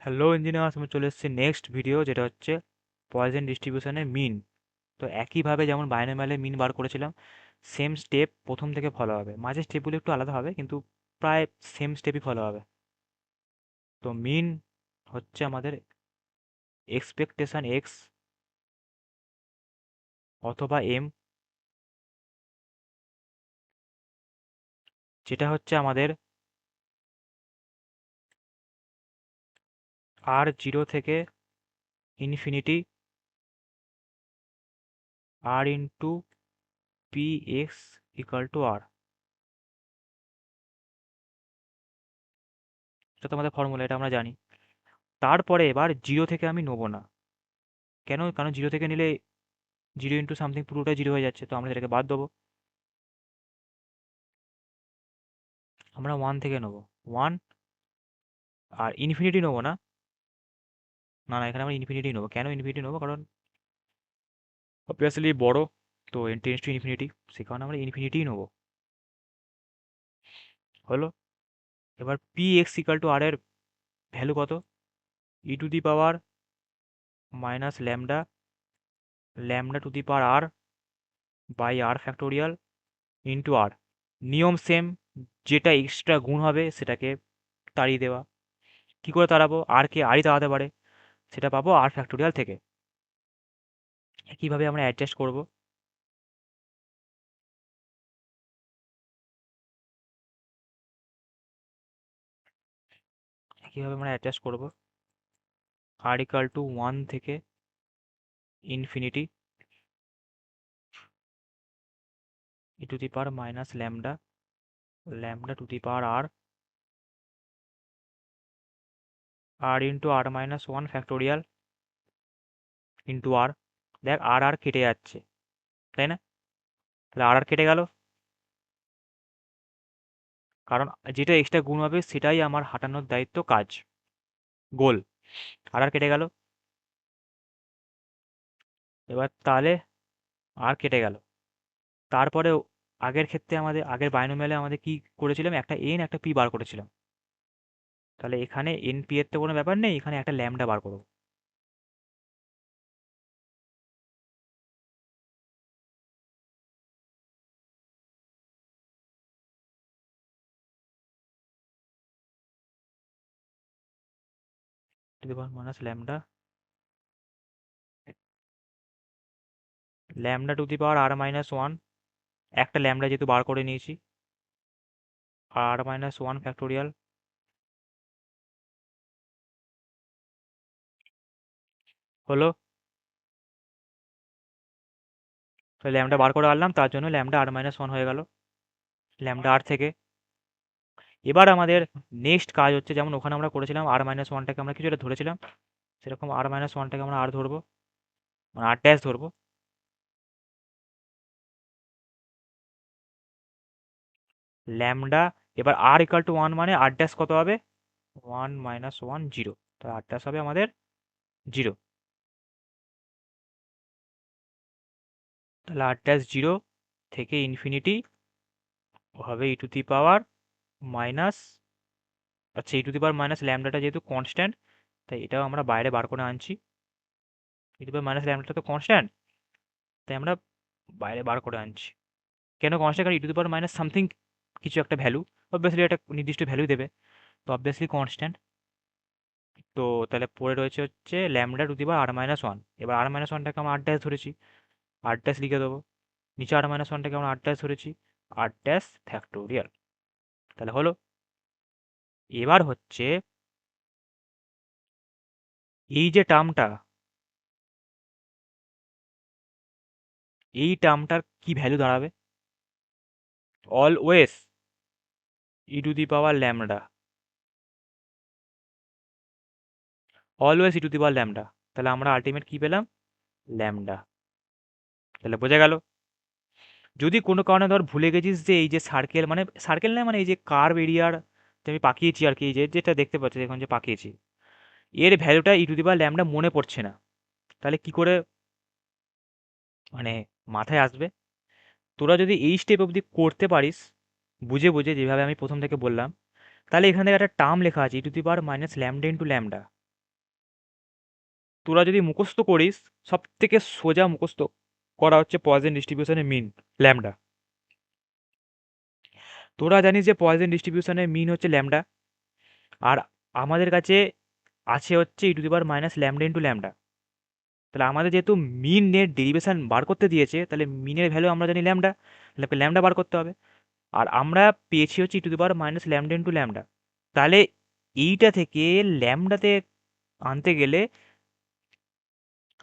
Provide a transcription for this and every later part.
Hello engineers, আমি চলে এসেছি নেক্সট ভিডিও, যেটা হচ্ছে পয়জন ডিস্ট্রিবিউশনের মিন। তো একইভাবে যেমন বাইনোমিয়ালে মিন বার করেছিলাম, সেম স্টেপ প্রথম থেকে ফলো হবে। মাঝে স্টেপগুলো একটু আলাদা হবে, কিন্তু প্রায় সেম স্টেপই ফলো হবে। তো মিন হচ্ছে আমাদের এক্সপেকটেশন এক্স অথবা এম, যেটা হচ্ছে আমাদের আর জিরো থেকে infinity r into p x equal to r. এটা তো আমাদের ফর্মুলা, এটা আমরা জানি। তারপরে এবার জিরো থেকে আমি নেবো না। কেন? কারণ জিরো থেকে নিলে জিরো ইন্টু সামথিং পুরোটা জিরো হয়ে যাচ্ছে, তো আমরা সেটাকে বাদ দেবো। আমরা ওয়ান থেকে নেবো, ওয়ান। আর ইনফিনিটি নেবো না। না না, এখানে আমরা ইনফিনিটি নেবো। কেন ইনফিনিটি নেবো? কারণ অবভিয়াসলি বড়, তো টেন্স টু ইনফিনিটি, সে কারণে আমরা ইনফিনিটিই নেবো। হলো। এবার p x equal to r এর ভ্যালু কত? E to the power minus lambda, lambda to the power r by r factorial into r. নিয়ম সেম, যেটা এক্সট্রা গুণ হবে সেটাকে তাড়িয়ে দেওয়া। কি করে তাড়াবো? আর কে আরই তাড়াতে পারে, সেটা পাবো আর ফ্যাক্টোরিয়াল থেকে। কিভাবে আমরা অ্যাডজাস্ট করব? কিভাবে আমরা অ্যাডজাস্ট করব? আর ইকাল টু ওয়ান থেকে infinity e to the power minus lambda, lambda to the power r, r into r minus one factorial into r. দেখ, আর আর কেটে যাচ্ছে, তাই না? তাহলে আর আর কেটে গেল, কারণ যেটা এক্সট্রা গুণ হবে সেটাই আমার হাঁটানোর দায়িত্ব, কাজ, গোল। আর আর কেটে গেল। এবার তাহলে আর কেটে গেল। তারপরে আগের ক্ষেত্রে আমাদের আগের বাইনোমিয়ালে আমাদের কি করেছিলাম? একটা এন একটা পি বার করেছিলাম। তাহলে এখানে এন পি এর তো কোনো ব্যাপার নেই, এখানে একটা ল্যামডা বার করবো। To the power minus lambda, lambda to the power r minus one, একটা ল্যামডা যেহেতু বার করে নিয়েছি, আর মাইনাস ওয়ান ফ্যাক্টোরিয়াল। হলো। তো ল্যামডা বার করে আনলাম, তার জন্য ল্যামডা আর মাইনাস ওয়ান হয়ে গেল ল্যামডা আর থেকে। এবার আমাদের নেক্সট কাজ হচ্ছে, যেমন ওখানে আমরা করেছিলাম আর মাইনাস ওয়ানটাকে আমরা কিছু একটা ধরেছিলাম, সেরকম আর মাইনাস ওয়ানটাকে আমরা আর ধরবো, মানে আর ড্যাশ ধরবো। ল্যামডা, এবার আর ইকাল টু ওয়ান মানে আর ড্যাশ কত হবে? One minus one, zero. তো আর ড্যাশ হবে আমাদের জিরো। তাহলে আর ড্যাশ জিরো থেকে ইনফিনিটি হবে ই টু দি পাওয়ার মাইনাস, আচ্ছা, ই টু দি পাওয়ার মাইনাস ল্যামডাটা যেহেতু কনস্ট্যান্ট, তাই এটাও আমরা বাইরে বার করে আনছি। ই টু দি পাওয়ার মাইনাস ল্যামডাটা তো কনস্ট্যান্ট, তাই আমরা বাইরে বার করে আনছি। কেন কনস্ট্যান্ট? কারণ e to the power minus something কিছু একটা ভ্যালু, অবভিয়াসলি একটা নির্দিষ্ট ভ্যালু দেবে, তো অবভিয়াসলি কনস্ট্যান্ট। তো তাহলে পড়ে রয়েছে হচ্ছে lambda to the power r minus one. এবার আর মাইনাস ওয়ানটাকে আমরা আর ড্যাশ ধরেছি, আর ড্যাশ লিখে দেবো। নিচে আর মাইনাস ওয়ানটাকে আমরা আর ড্যাশ ধরেছি, আর ড্যাশ ফ্যাক্টোরিয়াল। তাহলে হলো। এবার হচ্ছে এই যে টার্মটা, এই টার্মটার কি ভ্যালু দাঁড়াবে? Always E to the power lambda, always E to the power lambda. তাহলে আমরা আলটিমেট কি পেলাম? ল্যামডা। তাহলে বোঝা গেল। যদি কোনো কারণে ধর ভুলে গেছিস যে এই যে সার্কেল, মানে সার্কেল না, মানে এই যে কার্ভ এরিয়ার যে আমি পাকিয়েছি আর কি, এই যে যেটা দেখতে পাচ্ছি এখন যে পাকিয়েছি, এর ভ্যালুটা ই টু দি পাওয়ার ল্যামডা মনে পড়ছে না, তাহলে কি করে মানে মাথায় আসবে? তোরা যদি এই স্টেপ অবধি করতে পারিস, বুঝে বুঝে যেভাবে আমি প্রথম থেকে বললাম, তাহলে এখানে একটা টার্ম লেখা আছে e to the power minus lambda into lambda. তোরা যদি মুখস্থ করিস, সব থেকে সোজা মুখস্থ করা হচ্ছে পয়জন ডিস্ট্রিবিউশনের মিন, ল্যামডা। তোরা জানিস যে পয়জন ডিস্ট্রিবিউশনের মিন হচ্ছে ল্যামডা, আর আমাদের কাছে আছে হচ্ছে e to the power minus lambda into lambda. তাহলে আমাদের যেহেতু মিনের ডেরিভেশন বার করতে দিয়েছে, তাহলে মিনের ভ্যালু আমরা জানি ল্যামডা, তাহলে ল্যামডা বার করতে হবে। আর আমরা পেয়েছি হচ্ছে e to the power minus lambda into lambda. তাহলে এইটা থেকে ল্যামডাতে আনতে গেলে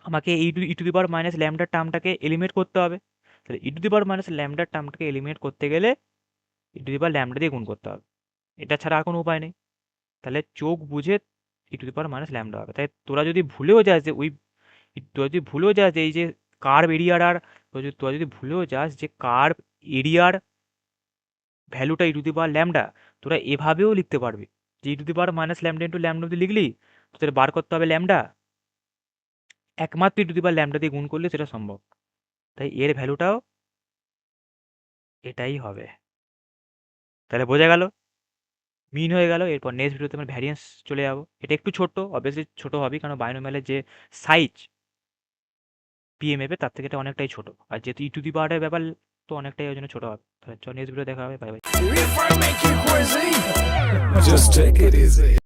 আমাকে e to the power minus ল্যামডার টার্মটাকে এলিমিনেট করতে হবে। তাহলে e to the power minus ল্যামডার টার্মটাকে এলিমিনেট করতে গেলে ই টু দি পাওয়ার ল্যামডা দিয়ে গুণ করতে হবে। এটা ছাড়া আর কোনো উপায় নেই। তাহলে চোখ বুঝে e to the power minus lambda হবে। তাই তোরা যদি ভুলেও যাস যে তোরা যদি ভুলেও যাস যে এই যে কার্ভ এরিয়ার, আর তোরা যদি ভুলেও যাস যে কার্ভ এরিয়ার ভ্যালুটা ই টু দি পাওয়ার ল্যামডা, তোরা এভাবেও লিখতে পারবি যে e to the power minus lambda into lambda অব্দি লিখলি, তোদের বার করতে হবে ল্যামডা, একমাত্র ই টু দি পাওয়ার ল্যামডা দিয়ে গুণ করলে সেটা সম্ভব। তাই এর ভ্যালুটাও এটাই হবে। তাহলে বোঝা গেল, মিন হয়ে গেল। এরপর নেক্সট ভিডিওতে আমরা ভ্যারিয়েন্স চলে যাবো। এটা একটু ছোট, অবভিয়াসলি ছোট হবে, কারণ বাইনোমিয়ালের যে সাইজ পিএমএফ তার থেকে এটা অনেকটাই ছোট, আর যেহেতু ই টু দি পাওয়ারের ব্যাপার তো অনেকটাই ওই জন্য ছোট হবে। তাহলে চল নেক্সট ভিডিও দেখা হবে, bye bye. Just take it easy.